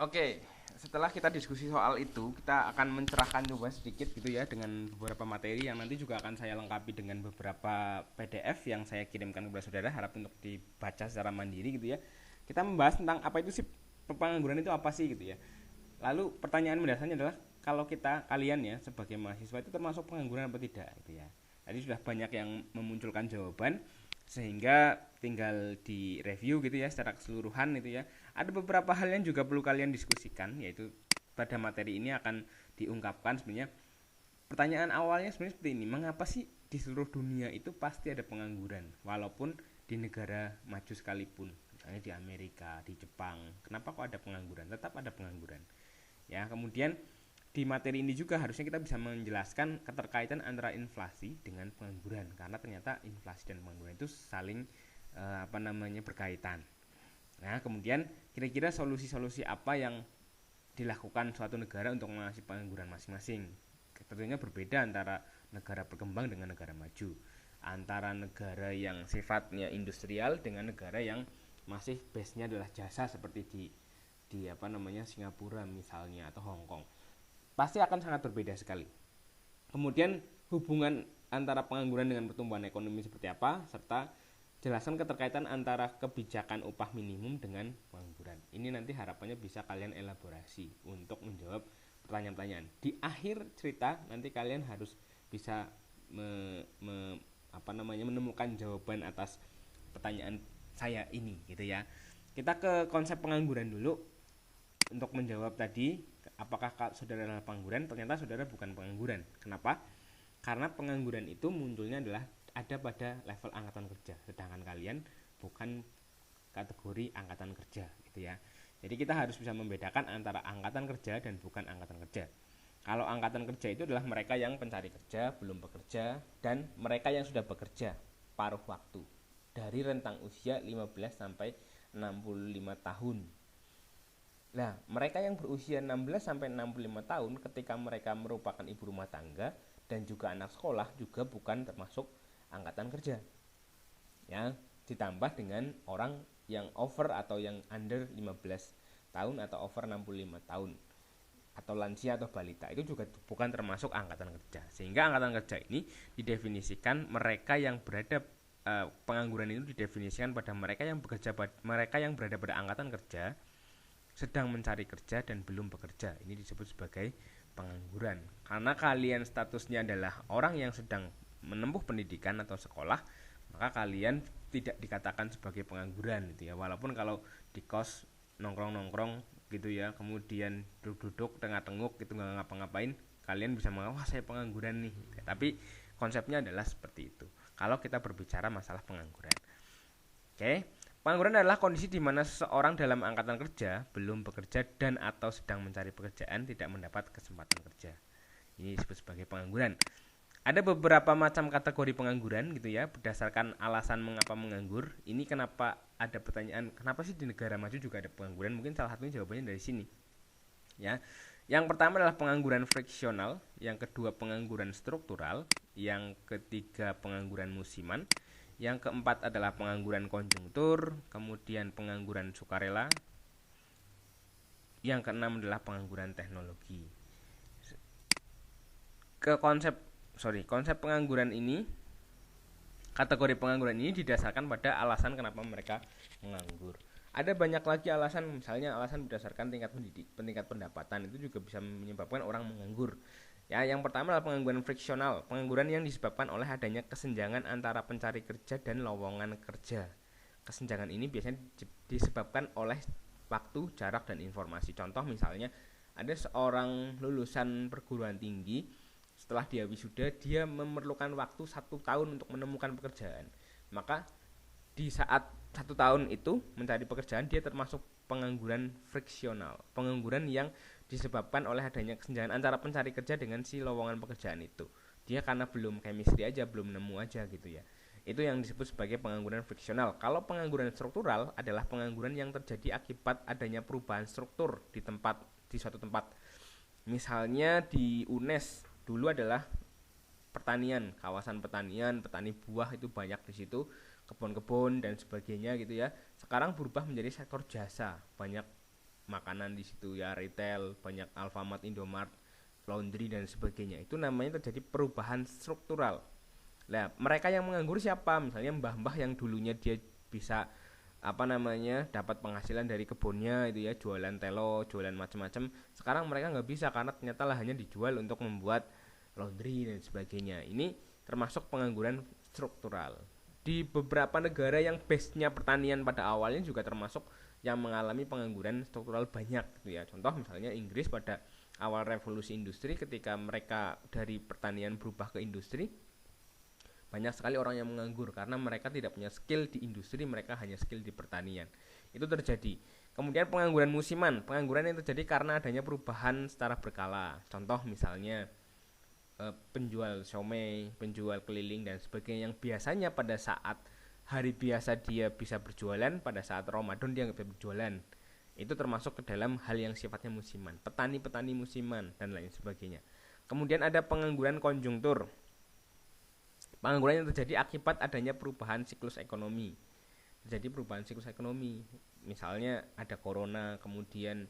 Oke, setelah kita diskusi soal itu, kita akan mencerahkan coba sedikit gitu ya dengan beberapa materi yang nanti juga akan saya lengkapi dengan beberapa PDF yang saya kirimkan kepada saudara, harap untuk dibaca secara mandiri gitu ya. Kita membahas tentang apa itu sih pengangguran itu apa sih gitu ya. Lalu pertanyaan mendasarnya adalah kalau kalian ya sebagai mahasiswa itu termasuk pengangguran apa tidak gitu ya. Tadi sudah banyak yang memunculkan jawaban sehingga tinggal di review gitu ya secara keseluruhan itu ya. Ada beberapa hal yang juga perlu kalian diskusikan, yaitu pada materi ini akan diungkapkan sebenarnya pertanyaan awalnya sebenarnya seperti ini, mengapa sih di seluruh dunia itu pasti ada pengangguran walaupun di negara maju sekalipun, misalnya di Amerika, di Jepang, kenapa kok ada pengangguran, tetap ada pengangguran ya. Kemudian di materi ini juga harusnya kita bisa menjelaskan keterkaitan antara inflasi dengan pengangguran, karena ternyata inflasi dan pengangguran itu saling berkaitan. Nah, kemudian kira-kira solusi-solusi apa yang dilakukan suatu negara untuk mengatasi pengangguran masing-masing. Tentunya berbeda antara negara berkembang dengan negara maju, antara negara yang sifatnya industrial dengan negara yang masih base-nya adalah jasa seperti di Singapura misalnya atau Hong Kong. Pasti akan sangat berbeda sekali. Kemudian hubungan antara pengangguran dengan pertumbuhan ekonomi seperti apa, serta jelaskan keterkaitan antara kebijakan upah minimum dengan pengangguran. Ini nanti harapannya bisa kalian elaborasi untuk menjawab pertanyaan-pertanyaan. Di akhir cerita nanti kalian harus bisa menemukan jawaban atas pertanyaan saya ini gitu ya. Kita ke konsep pengangguran dulu untuk menjawab tadi apakah saudara adalah pengangguran. Ternyata saudara bukan pengangguran. Kenapa? Karena pengangguran itu munculnya adalah ada pada level angkatan kerja, sedangkan kalian bukan kategori angkatan kerja gitu ya. Jadi kita harus bisa membedakan antara angkatan kerja dan bukan angkatan kerja. Kalau angkatan kerja itu adalah mereka yang pencari kerja, belum bekerja, dan mereka yang sudah bekerja paruh waktu dari rentang usia 15 sampai 65 tahun. Nah, mereka yang berusia 16 sampai 65 tahun ketika mereka merupakan ibu rumah tangga dan juga anak sekolah juga bukan termasuk angkatan kerja. Ya, ditambah dengan orang yang over atau yang under 15 tahun atau over 65 tahun atau lansia atau balita itu juga bukan termasuk angkatan kerja. Sehingga angkatan kerja ini didefinisikan mereka yang berada pengangguran itu didefinisikan pada mereka yang berada pada angkatan kerja sedang mencari kerja dan belum bekerja. Ini disebut sebagai pengangguran. Karena kalian statusnya adalah orang yang sedang menempuh pendidikan atau sekolah, maka kalian tidak dikatakan sebagai pengangguran gitu ya. Walaupun kalau di kos nongkrong-nongkrong gitu ya, kemudian duduk-duduk tengah-tenguk gitu nggak ngapa-ngapain, kalian bisa mengatakan wah saya pengangguran nih. Tapi konsepnya adalah seperti itu. Kalau kita berbicara masalah pengangguran. Oke. Pengangguran adalah kondisi di mana seseorang dalam angkatan kerja belum bekerja dan atau sedang mencari pekerjaan tidak mendapat kesempatan kerja. Ini disebut sebagai pengangguran. Ada beberapa macam kategori pengangguran gitu ya, berdasarkan alasan mengapa menganggur. Ini kenapa ada pertanyaan, kenapa sih di negara maju juga ada pengangguran? Mungkin salah satunya jawabannya dari sini. Ya. Yang pertama adalah pengangguran friksional, yang kedua pengangguran struktural, yang ketiga pengangguran musiman, yang keempat adalah pengangguran konjungtur, kemudian pengangguran sukarela, yang keenam adalah pengangguran teknologi. Konsep pengangguran ini, kategori pengangguran ini didasarkan pada alasan kenapa mereka menganggur. Ada banyak lagi alasan, misalnya alasan berdasarkan tingkat pendapatan itu juga bisa menyebabkan orang menganggur. Ya, yang pertama adalah pengangguran friksional, pengangguran yang disebabkan oleh adanya kesenjangan antara pencari kerja dan lowongan kerja. Kesenjangan ini biasanya disebabkan oleh waktu, jarak, dan informasi. Contoh misalnya, ada seorang lulusan perguruan tinggi, setelah dia wisuda, dia memerlukan waktu 1 tahun untuk menemukan pekerjaan. Maka di saat 1 tahun itu mencari pekerjaan, dia termasuk pengangguran friksional, pengangguran yang disebabkan oleh adanya kesenjangan antara pencari kerja dengan si lowongan pekerjaan itu. Dia karena belum chemistry aja, belum nemu aja gitu ya. Itu yang disebut sebagai pengangguran friksional. Kalau pengangguran struktural adalah pengangguran yang terjadi akibat adanya perubahan struktur di suatu tempat. Misalnya di UNES dulu adalah pertanian, kawasan pertanian, petani buah itu banyak di situ, kebun-kebun dan sebagainya gitu ya. Sekarang berubah menjadi sektor jasa, banyak makanan di situ ya, retail, banyak Alfamart, Indomart, laundry dan sebagainya. Itu namanya terjadi perubahan struktural. Nah, mereka yang menganggur siapa? Misalnya mbah-mbah yang dulunya dia bisa dapat penghasilan dari kebunnya itu ya, jualan telo, jualan macam-macam. Sekarang mereka nggak bisa karena ternyata lahannya dijual untuk membuat laundry dan sebagainya. Ini termasuk pengangguran struktural. Di beberapa negara yang base-nya pertanian pada awalnya juga termasuk yang mengalami pengangguran struktural banyak gitu ya. Contoh misalnya Inggris pada awal revolusi industri, ketika mereka dari pertanian berubah ke industri, banyak sekali orang yang menganggur karena mereka tidak punya skill di industri, mereka hanya skill di pertanian. Itu terjadi. Kemudian pengangguran musiman, pengangguran yang terjadi karena adanya perubahan secara berkala. Contoh misalnya penjual siomay, penjual keliling dan sebagainya yang biasanya pada saat hari biasa dia bisa berjualan, pada saat Ramadan dia nggak bisa berjualan. Itu termasuk ke dalam hal yang sifatnya musiman, petani-petani musiman dan lain sebagainya. Kemudian ada pengangguran konjungtur. Pengangguran yang terjadi akibat adanya perubahan siklus ekonomi. Terjadi perubahan siklus ekonomi. Misalnya ada corona, kemudian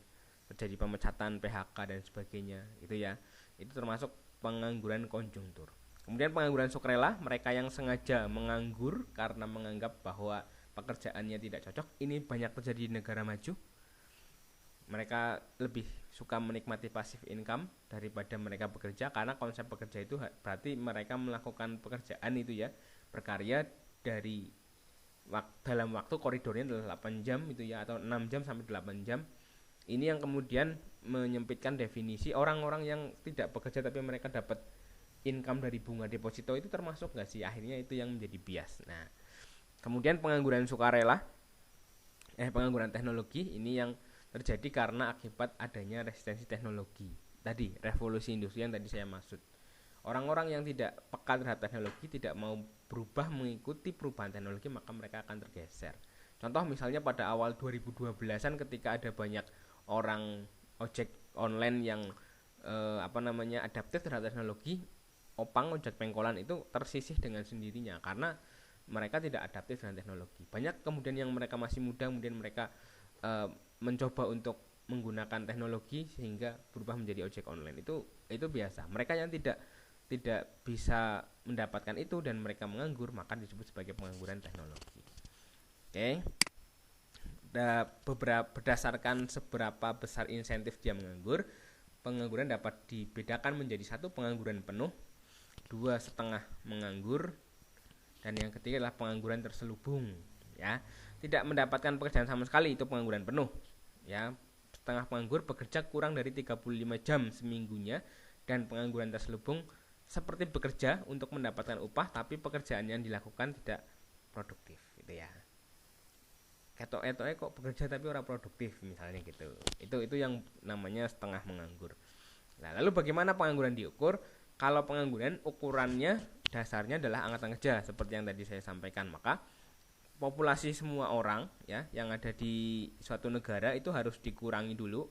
terjadi pemecatan, PHK dan sebagainya. Itu ya. Itu termasuk pengangguran konjungtur. Kemudian pengangguran sukarela, mereka yang sengaja menganggur karena menganggap bahwa pekerjaannya tidak cocok. Ini banyak terjadi di negara maju. Mereka lebih suka menikmati passive income daripada mereka bekerja, karena konsep bekerja itu berarti mereka melakukan pekerjaan itu ya, berkarya dari dalam waktu koridornya adalah 8 jam itu ya, atau 6 jam sampai 8 jam. Ini yang kemudian menyempitkan definisi orang-orang yang tidak bekerja tapi mereka dapat income dari bunga deposito, itu termasuk nggak sih? Akhirnya itu yang menjadi bias. Nah, kemudian pengangguran sukarela, pengangguran teknologi, ini yang terjadi karena akibat adanya resistensi teknologi. Tadi revolusi industri yang tadi saya maksud. Orang-orang yang tidak peka terhadap teknologi, tidak mau berubah mengikuti perubahan teknologi, maka mereka akan tergeser. Contoh misalnya pada awal 2012-an ketika ada banyak orang ojek online yang adaptif terhadap teknologi, opang ojek pengkolan itu tersisih dengan sendirinya karena mereka tidak adaptif dengan teknologi. Banyak kemudian yang mereka masih muda, kemudian mereka mencoba untuk menggunakan teknologi sehingga berubah menjadi ojek online. Itu biasa. Mereka yang tidak bisa mendapatkan itu dan mereka menganggur, maka disebut sebagai pengangguran teknologi. Oke. Berdasarkan seberapa besar insentif dia menganggur, pengangguran dapat dibedakan menjadi 1 pengangguran penuh, 2 setengah menganggur, dan yang ketiga adalah pengangguran terselubung ya. Tidak mendapatkan pekerjaan sama sekali, itu pengangguran penuh ya. Setengah penganggur bekerja kurang dari 35 jam seminggunya, dan pengangguran terselubung seperti bekerja untuk mendapatkan upah tapi pekerjaan yang dilakukan tidak produktif gitu ya. Ketok-etoknya kok bekerja tapi orang produktif misalnya gitu. Itu yang namanya setengah menganggur. Nah, lalu bagaimana pengangguran diukur? Kalau pengangguran ukurannya dasarnya adalah angkatan kerja seperti yang tadi saya sampaikan, maka populasi semua orang ya yang ada di suatu negara itu harus dikurangi dulu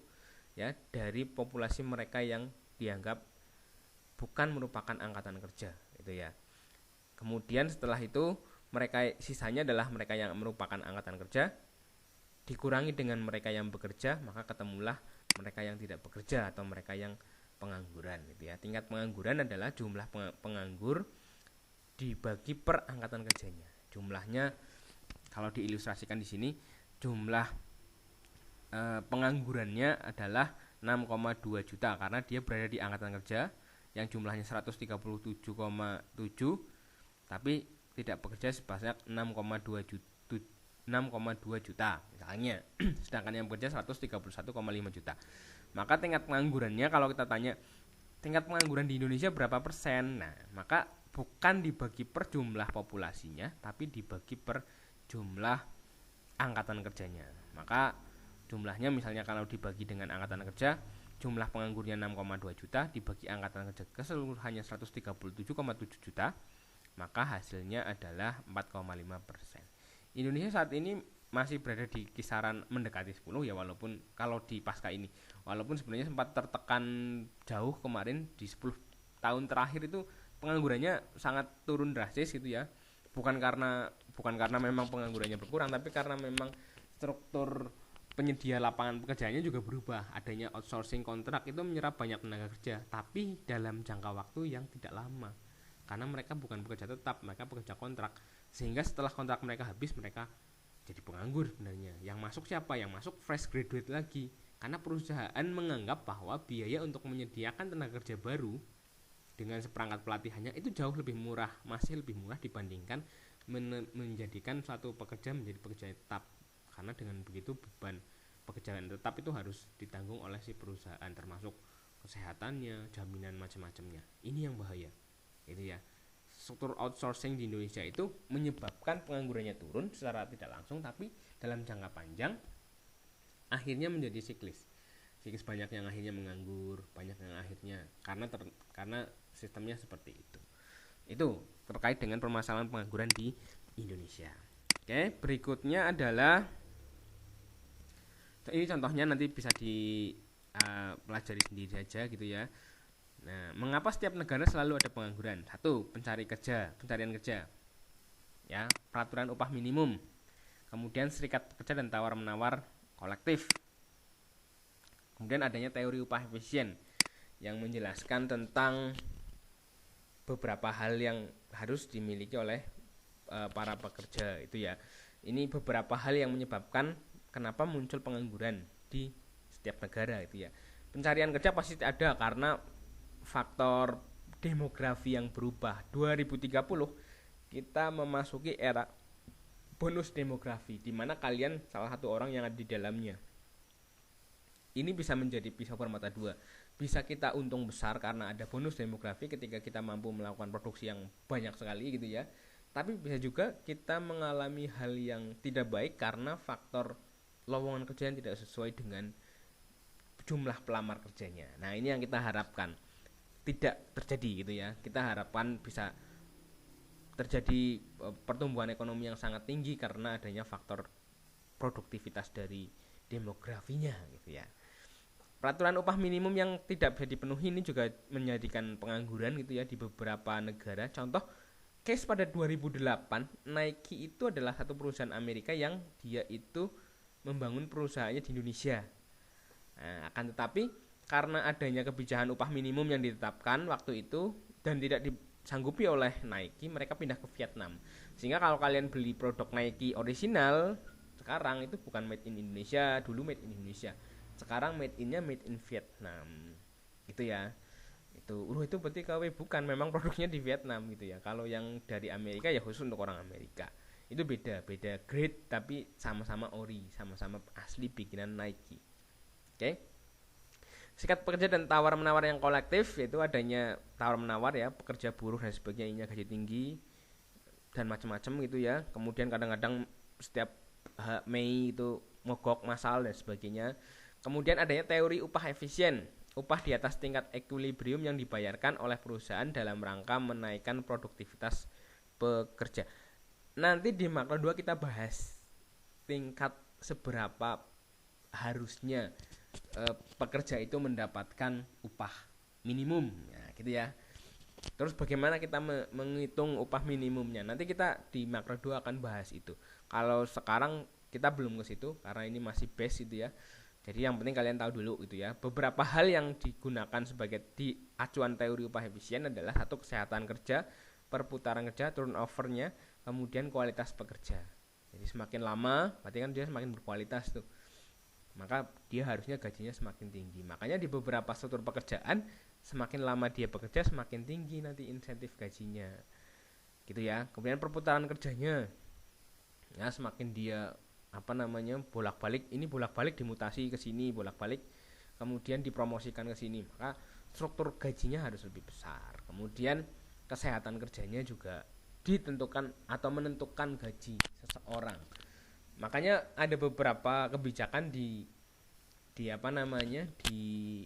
ya dari populasi mereka yang dianggap bukan merupakan angkatan kerja gitu ya. Kemudian setelah itu mereka sisanya adalah mereka yang merupakan angkatan kerja dikurangi dengan mereka yang bekerja, maka ketemulah mereka yang tidak bekerja atau mereka yang pengangguran gitu ya. Tingkat pengangguran adalah jumlah penganggur dibagi per angkatan kerjanya. Jumlahnya kalau diilustrasikan di sini, jumlah penganggurannya adalah 6,2 juta karena dia berada di angkatan kerja yang jumlahnya 137,7 tapi tidak bekerja sebanyak 6,2 juta misalnya. Sedangkan yang bekerja 131,5 juta. Maka tingkat penganggurannya, kalau kita tanya tingkat pengangguran di Indonesia berapa persen, nah maka bukan dibagi per jumlah populasinya tapi dibagi per jumlah angkatan kerjanya. Maka jumlahnya misalnya kalau dibagi dengan angkatan kerja, jumlah penganggurnya 6,2 juta dibagi angkatan kerja keseluruhannya 137,7 juta, maka hasilnya adalah 4,5%. Indonesia saat ini masih berada di kisaran mendekati 10 ya, walaupun kalau di pasca ini walaupun sebenarnya sempat tertekan jauh kemarin di 10 tahun terakhir itu penganggurannya sangat turun drastis gitu ya. Bukan karena memang penganggurannya berkurang, tapi karena memang struktur penyedia lapangan pekerjaannya juga berubah. Adanya outsourcing kontrak itu menyerap banyak tenaga kerja, tapi dalam jangka waktu yang tidak lama. Karena mereka bukan pekerja tetap, mereka pekerja kontrak. Sehingga setelah kontrak mereka habis, mereka jadi penganggur sebenarnya. Yang masuk siapa? Yang masuk fresh graduate lagi. Karena perusahaan menganggap bahwa biaya untuk menyediakan tenaga kerja baru dengan seperangkat pelatihannya itu jauh lebih murah, masih lebih murah dibandingkan menjadikan suatu pekerja menjadi pekerja tetap. Karena dengan begitu beban pekerjaan tetap itu harus ditanggung oleh si perusahaan, termasuk kesehatannya, jaminan macam-macamnya. Ini yang bahaya. Itu ya. Struktur outsourcing di Indonesia itu menyebabkan penganggurannya turun secara tidak langsung, tapi dalam jangka panjang akhirnya menjadi siklis. Siklis, banyak yang akhirnya menganggur, banyak yang akhirnya karena sistemnya seperti itu. Itu terkait dengan permasalahan pengangguran di Indonesia. Oke, berikutnya adalah ini contohnya, nanti bisa dipelajari sendiri saja gitu ya. Nah, mengapa setiap negara selalu ada pengangguran? Satu, pencarian kerja. Ya, peraturan upah minimum. Kemudian serikat pekerja dan tawar-menawar kolektif. Kemudian adanya teori upah efisien yang menjelaskan tentang beberapa hal yang harus dimiliki oleh para pekerja itu ya. Ini beberapa hal yang menyebabkan kenapa muncul pengangguran di setiap negara itu ya. Pencarian kerja pasti ada karena faktor demografi yang berubah. 2030 kita memasuki era bonus demografi, di mana kalian salah satu orang yang ada di dalamnya. Ini bisa menjadi pisau bermata dua. Bisa kita untung besar karena ada bonus demografi ketika kita mampu melakukan produksi yang banyak sekali gitu ya. Tapi bisa juga kita mengalami hal yang tidak baik karena faktor lowongan kerja yang tidak sesuai dengan jumlah pelamar kerjanya. Nah, ini yang kita harapkan tidak terjadi gitu ya. Kita harapkan bisa terjadi pertumbuhan ekonomi yang sangat tinggi karena adanya faktor produktivitas dari demografinya gitu ya. Peraturan upah minimum yang tidak bisa dipenuhi ini juga menjadikan pengangguran gitu ya di beberapa negara. Contoh case pada 2008, Nike itu adalah satu perusahaan Amerika yang dia itu membangun perusahaannya di Indonesia. Nah, akan tetapi karena adanya kebijakan upah minimum yang ditetapkan waktu itu dan tidak disanggupi oleh Nike, mereka pindah ke Vietnam. Sehingga kalau kalian beli produk Nike original sekarang itu bukan made in Indonesia, dulu made in Indonesia. Sekarang made in-nya made in Vietnam. Gitu ya. Itu berarti KW bukan, memang produknya di Vietnam gitu ya. Kalau yang dari Amerika ya khusus untuk orang Amerika. Itu beda grade tapi sama-sama ori, sama-sama asli bikinan Nike. Oke. Serikat pekerja dan tawar-menawar yang kolektif, yaitu adanya tawar-menawar ya, pekerja buruh dan sebagainya, gaji tinggi dan macam-macam gitu ya. Kemudian kadang-kadang setiap Mei itu mogok massal dan sebagainya. Kemudian adanya teori upah efisien, upah di atas tingkat equilibrium yang dibayarkan oleh perusahaan dalam rangka menaikkan produktivitas pekerja. Nanti di makro 2 kita bahas tingkat seberapa harusnya pekerja itu mendapatkan upah minimum ya, gitu ya. Terus bagaimana kita menghitung upah minimumnya? Nanti kita di makro 2 akan bahas itu. Kalau sekarang kita belum ke situ karena ini masih base itu ya. Jadi yang penting kalian tahu dulu gitu ya. Beberapa hal yang digunakan sebagai di acuan teori upah efisien adalah satu, kesehatan kerja, perputaran kerja, turnovernya, kemudian kualitas pekerja. Jadi semakin lama berarti kan dia semakin berkualitas tuh. Maka dia harusnya gajinya semakin tinggi. Makanya di beberapa struktur pekerjaan semakin lama dia bekerja semakin tinggi nanti insentif gajinya. Gitu ya. Kemudian perputaran kerjanya. Ya, semakin dia bolak-balik dimutasi ke sini, bolak-balik kemudian dipromosikan ke sini, maka struktur gajinya harus lebih besar. Kemudian kesehatan kerjanya juga ditentukan atau menentukan gaji seseorang. Makanya ada beberapa kebijakan di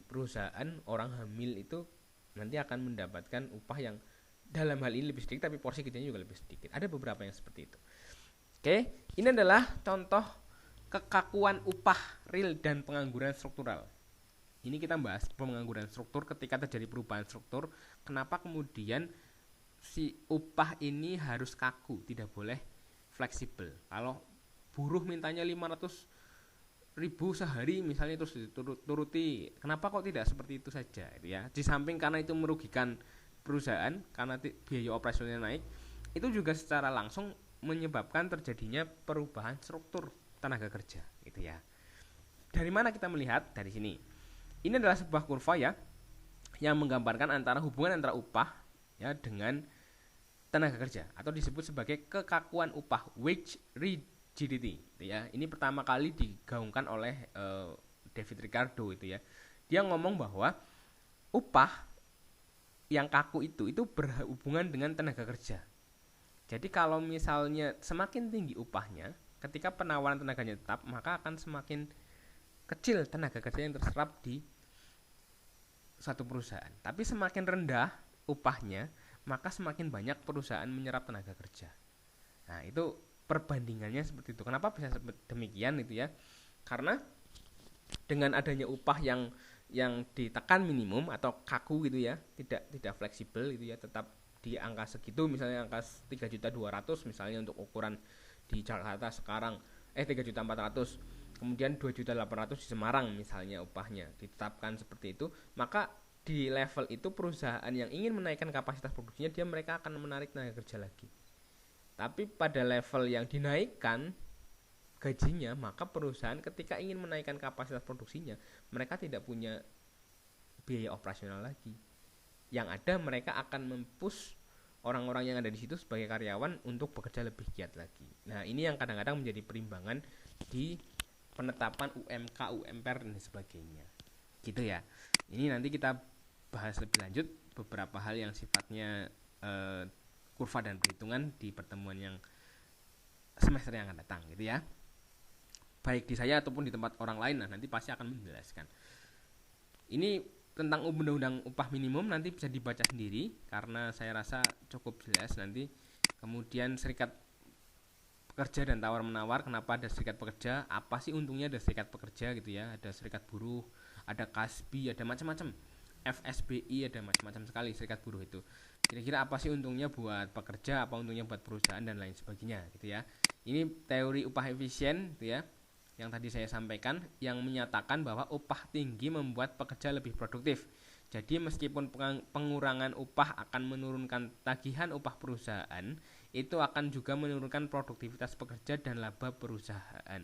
perusahaan, orang hamil itu nanti akan mendapatkan upah yang dalam hal ini lebih sedikit tapi porsi gajinya juga lebih sedikit. Ada beberapa yang seperti itu. Oke, ini adalah contoh kekakuan upah real dan pengangguran struktural. Ini kita bahas pengangguran struktur ketika terjadi perubahan struktur. Kenapa kemudian si upah ini harus kaku, tidak boleh fleksibel. Kalau buruh mintanya 500 ribu sehari misalnya terus dituruti, kenapa kok tidak seperti itu saja gitu ya. Di samping karena itu merugikan perusahaan karena biaya operasionalnya naik, itu juga secara langsung menyebabkan terjadinya perubahan struktur tenaga kerja gitu ya. Dari mana kita melihat? Dari sini. Ini adalah sebuah kurva ya yang menggambarkan antara hubungan antara upah ya dengan tenaga kerja atau disebut sebagai kekakuan upah, wage rigidity ya. Ini pertama kali digaungkan oleh David Ricardo itu ya. Dia ngomong bahwa upah yang kaku itu berhubungan dengan tenaga kerja. Jadi kalau misalnya semakin tinggi upahnya, ketika penawaran tenaganya tetap, maka akan semakin kecil tenaga kerja yang terserap di satu perusahaan. Tapi semakin rendah upahnya, maka semakin banyak perusahaan menyerap tenaga kerja. Nah, itu perbandingannya seperti itu. Kenapa bisa demikian itu ya? Karena dengan adanya upah yang ditekan minimum atau kaku gitu ya, tidak fleksibel gitu ya, tetap di angka segitu, misalnya angka 3.200.000 misalnya untuk ukuran di Jakarta sekarang 3.400.000, kemudian 2.800.000 di Semarang misalnya upahnya ditetapkan seperti itu, maka di level itu perusahaan yang ingin menaikkan kapasitas produksinya mereka akan menarik tenaga kerja lagi. Tapi pada level yang dinaikkan gajinya, maka perusahaan ketika ingin menaikkan kapasitas produksinya, mereka tidak punya biaya operasional lagi. Yang ada mereka akan mempush orang-orang yang ada di situ sebagai karyawan untuk bekerja lebih giat lagi. Nah, ini yang kadang-kadang menjadi perimbangan di penetapan UMK, UMR dan sebagainya. Gitu ya. Ini nanti kita bahas lebih lanjut beberapa hal yang sifatnya kurva dan perhitungan di pertemuan yang semester yang akan datang gitu ya. Baik di saya ataupun di tempat orang lain, nah nanti pasti akan menjelaskan. Ini tentang undang-undang upah minimum nanti bisa dibaca sendiri karena saya rasa cukup jelas nanti. Kemudian serikat pekerja dan tawar menawar, kenapa ada serikat pekerja, apa sih untungnya ada serikat pekerja gitu ya, ada serikat buruh, ada KASBI, ada macam-macam, FSBI, ada macam-macam sekali serikat buruh itu. Kira-kira apa sih untungnya buat pekerja, apa untungnya buat perusahaan dan lain sebagainya gitu ya. Ini teori upah efisien gitu ya, yang tadi saya sampaikan, yang menyatakan bahwa upah tinggi membuat pekerja lebih produktif. Jadi meskipun pengurangan upah akan menurunkan tagihan upah perusahaan, itu akan juga menurunkan produktivitas pekerja dan laba perusahaan.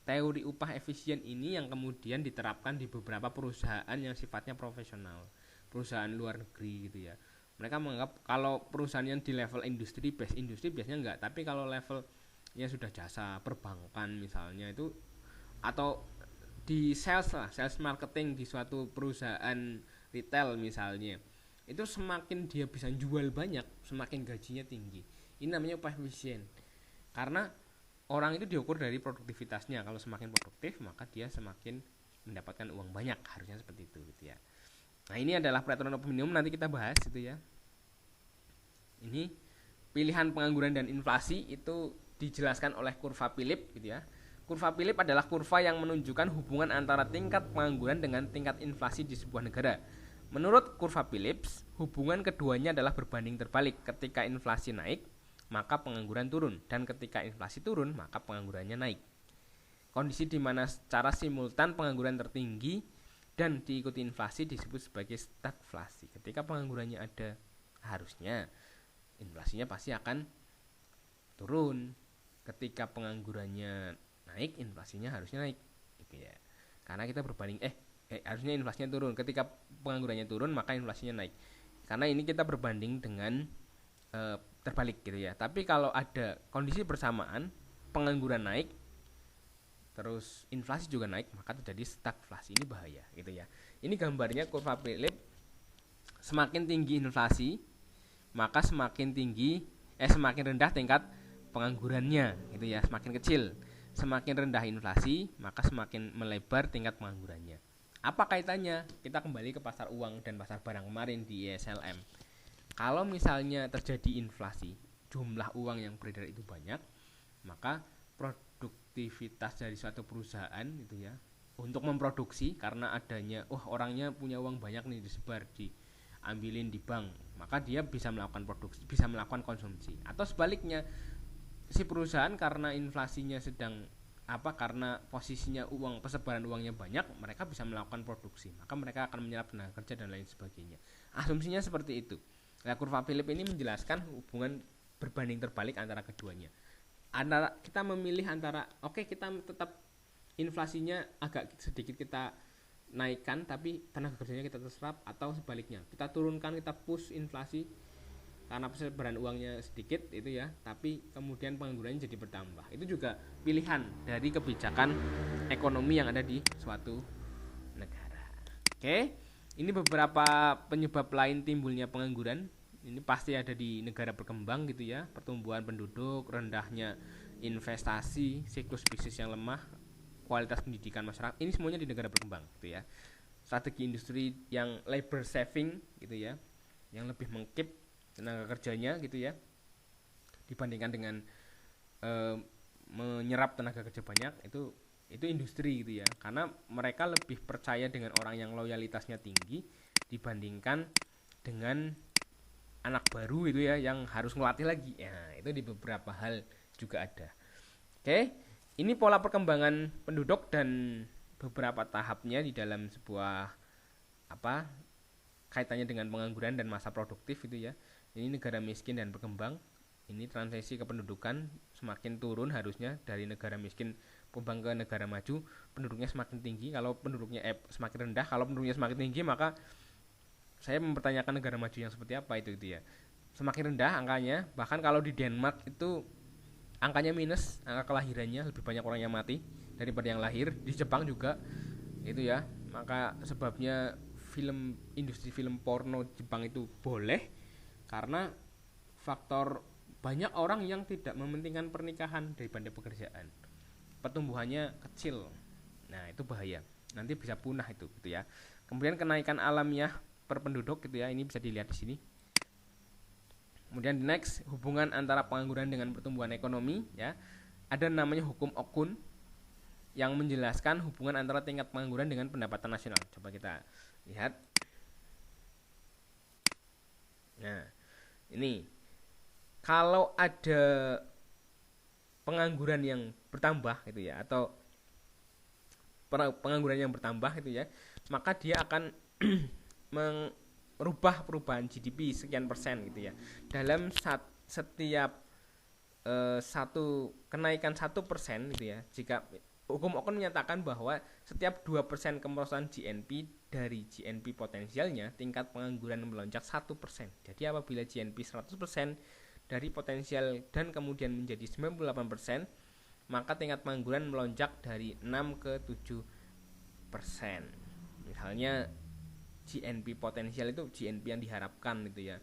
Teori upah efisien ini yang kemudian diterapkan di beberapa perusahaan yang sifatnya profesional, perusahaan luar negeri gitu ya. Mereka menganggap kalau perusahaan yang di level industri biasanya enggak, tapi kalau level ya sudah jasa perbankan misalnya itu, atau di sales marketing di suatu perusahaan retail misalnya, itu semakin dia bisa jual banyak, semakin gajinya tinggi. Ini namanya upah efisien. Karena orang itu diukur dari produktivitasnya. Kalau semakin produktif, maka dia semakin mendapatkan uang banyak, harusnya seperti itu gitu ya. Nah, ini adalah peraturan upah minimum, nanti kita bahas itu ya. Ini pilihan pengangguran dan inflasi itu dijelaskan oleh kurva Philip gitu ya. Kurva Philip adalah kurva yang menunjukkan hubungan antara tingkat pengangguran dengan tingkat inflasi di sebuah negara. Menurut kurva Philip, hubungan keduanya adalah berbanding terbalik. Ketika inflasi naik, maka pengangguran turun, dan ketika inflasi turun, maka penganggurannya naik. Kondisi di mana secara simultan pengangguran tertinggi dan diikuti inflasi disebut sebagai stagflasi. Ketika penganggurannya ada, harusnya inflasinya pasti akan turun. Ketika penganggurannya naik, inflasinya harusnya naik gitu ya. Karena kita berbanding harusnya inflasinya turun. Ketika penganggurannya turun, maka inflasinya naik. Karena ini kita berbanding dengan terbalik gitu ya. Tapi kalau ada kondisi bersamaan, pengangguran naik terus inflasi juga naik, maka terjadi stagflasi. Ini bahaya gitu ya. Ini gambarnya kurva Philip. Semakin tinggi inflasi, maka semakin rendah tingkat penganggurannya gitu ya, semakin kecil. Semakin rendah inflasi, maka semakin melebar tingkat penganggurannya. Apa kaitannya? Kita kembali ke pasar uang dan pasar barang kemarin di ISLM. Kalau misalnya terjadi inflasi, jumlah uang yang beredar itu banyak, maka produktivitas dari suatu perusahaan itu ya untuk memproduksi, karena adanya orangnya punya uang banyak nih, disebar diambilin di bank, maka dia bisa melakukan produksi, bisa melakukan konsumsi. Atau sebaliknya, si perusahaan karena inflasinya sedang karena posisinya uang, persebaran uangnya banyak, mereka bisa melakukan produksi, maka mereka akan menyerap tenaga kerja dan lain sebagainya. Asumsinya seperti itu. Nah, kurva Philip ini menjelaskan hubungan berbanding terbalik antara keduanya. Kita memilih antara kita tetap inflasinya agak sedikit kita naikkan tapi tenaga kerjanya kita terserap, atau sebaliknya kita turunkan, kita push inflasi karena persebaran uangnya sedikit itu ya, tapi kemudian penganggurannya jadi bertambah. Itu juga pilihan dari kebijakan ekonomi yang ada di suatu negara. Oke, ini beberapa penyebab lain timbulnya pengangguran. Ini pasti ada di negara berkembang gitu ya, pertumbuhan penduduk, rendahnya investasi, siklus bisnis yang lemah, kualitas pendidikan masyarakat. Ini semuanya di negara berkembang gitu ya. Strategi industri yang labor saving gitu ya, yang lebih mengkip tenaga kerjanya gitu ya, dibandingkan dengan menyerap tenaga kerja banyak. Itu industri gitu ya, karena mereka lebih percaya dengan orang yang loyalitasnya tinggi dibandingkan dengan anak baru itu ya, yang harus ngelatih lagi. Ya, itu di beberapa hal juga ada. Oke, ini pola perkembangan penduduk dan beberapa tahapnya di dalam sebuah kaitannya dengan pengangguran dan masa produktif itu ya. Ini negara miskin dan berkembang. Ini transisi kependudukan semakin turun harusnya dari negara miskin berkembang ke negara maju, penduduknya semakin tinggi. Kalau penduduknya semakin rendah, kalau penduduknya semakin tinggi, maka saya mempertanyakan negara maju yang seperti apa itu ya. Semakin rendah angkanya, bahkan kalau di Denmark itu angkanya minus, angka kelahirannya lebih banyak orang yang mati daripada yang lahir. Di Jepang juga itu ya. Maka sebabnya industri film porno Jepang itu boleh karena faktor banyak orang yang tidak mementingkan pernikahan daripada pekerjaan. Pertumbuhannya kecil. Nah, itu bahaya. Nanti bisa punah itu gitu ya. Kemudian kenaikan alamiah per penduduk gitu ya. Ini bisa dilihat di sini. Kemudian next, hubungan antara pengangguran dengan pertumbuhan ekonomi ya. Ada namanya hukum Okun yang menjelaskan hubungan antara tingkat pengangguran dengan pendapatan nasional. Coba kita lihat. Nah, ini kalau ada pengangguran yang bertambah gitu ya, atau pengangguran yang bertambah gitu ya, maka dia akan merubah perubahan GDP sekian persen gitu ya. Dalam setiap satu kenaikan 1% gitu ya, jika hukum Okun menyatakan bahwa setiap 2% kemerosotan GNP dari GNP potensialnya, tingkat pengangguran melonjak 1%. Jadi apabila GNP 100% dari potensial dan kemudian menjadi 98%, maka tingkat pengangguran melonjak dari 6 ke 7%. Misalnya GNP potensial itu GNP yang diharapkan gitu ya.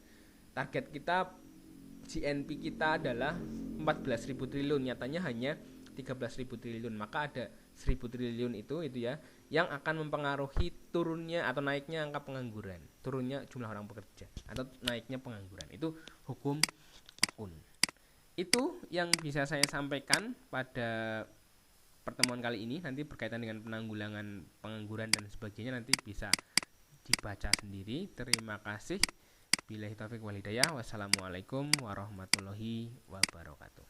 Target kita GNP kita adalah 14.000 triliun, nyatanya hanya 13.000 triliun, maka ada 1.000 triliun itu ya yang akan mempengaruhi turunnya atau naiknya angka pengangguran, turunnya jumlah orang bekerja atau naiknya pengangguran. Itu hukum Okun. Itu yang bisa saya sampaikan pada pertemuan kali ini. Nanti berkaitan dengan penanggulangan pengangguran dan sebagainya nanti bisa dibaca sendiri. Terima kasih. Billahi taufiq wal hidayah. Wassalamualaikum warahmatullahi wabarakatuh.